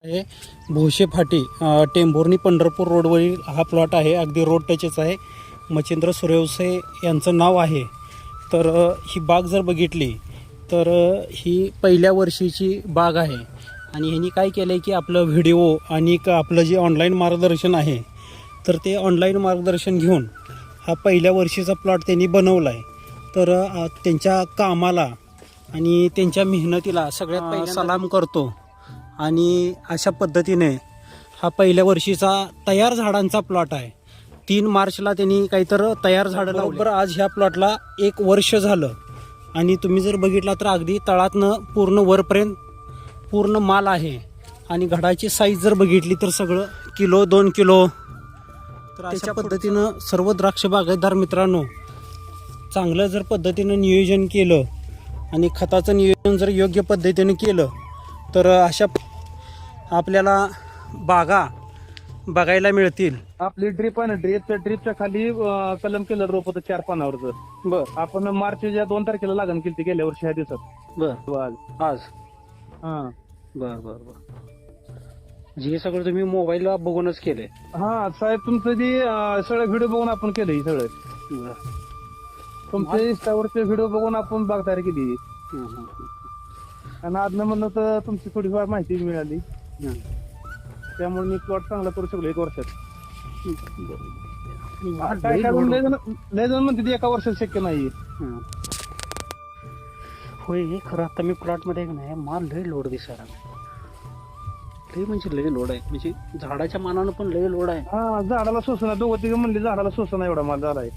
आहे भोसे फाटी टेंभुर्णी पंढरपूर रोडवरील हा प्लॉट आहे. अगदी रोड टचच आहे. मच्छिंद्र सूर्यवंशी यांचं नाव आहे. तर ही बाग जर बघितली तर ही पहिल्या वर्षीची बाग आहे. आणि ह्यांनी काय केलं आहे की आपलं व्हिडिओ आणि आपलं जे ऑनलाईन मार्गदर्शन आहे तर ते ऑनलाईन मार्गदर्शन घेऊन हा पहिल्या वर्षीचा प्लॉट त्यांनी बनवला आहे. तर त्यांच्या कामाला आणि त्यांच्या मेहनतीला सगळ्यात पहिल्यांदा सलाम करतो. आणि अशा पद्धतीने हा पहिल्या वर्षीचा तयार झाडांचा प्लॉट आहे. 3 मार्चला त्यांनी काहीतरी तयार झाडं लावली. बरोबर आज ह्या प्लॉटला 1 वर्ष झालं. आणि तुम्ही जर बघितला तर अगदी तळातनं पूर्ण वरपर्यंत पूर्ण माल आहे. आणि घडाची साईज जर बघितली तर सगळं किलो 2 किलो. तर अशा पद्धतीनं सर्व द्राक्ष बागायतदार मित्रांनो चांगलं जर पद्धतीनं नियोजन केलं आणि खताचं नियोजन जर योग्य पद्धतीनं केलं तर अशा आपल्याला बागा बघायला मिळतील. आपली ड्रीप आहे ना, ड्रीपच्या खाली कलम केलं रोप होतं 4 पानावरचं. बर आपण मार्चच्या 2 तारखेला लागण केली गेल्या वर्षी ह्या दिवसात. बर आज हा बर बर बर हे सगळं तुम्ही मोबाईलला बघूनच केलंय. हा साहेब, तुमचं जे सगळे व्हिडिओ बघून आपण केलं हे सगळं. तुमच्या इंस्टावरचे व्हिडिओ बघून आपण बाग तयार केली. आणि आदनं म्हणलं तर तुमची थोडीफार माहिती मिळाली. त्यामुळे मी प्लॉट चांगला करू शकलो 1 वर्षात. काय काय लय जण म्हणते ते 1 वर्षात शक्य नाही. होय हे खरं. आता मी प्लॉट मध्ये नाही माल लय लोड दिसायला. लय म्हणजे लय लोड आहे. म्हणजे झाडाच्या मानानं पण लय लोड आहे. हा झाडाला सोसना 2-3 म्हणले झाडाला सोसना एवढा माल झाला आहे.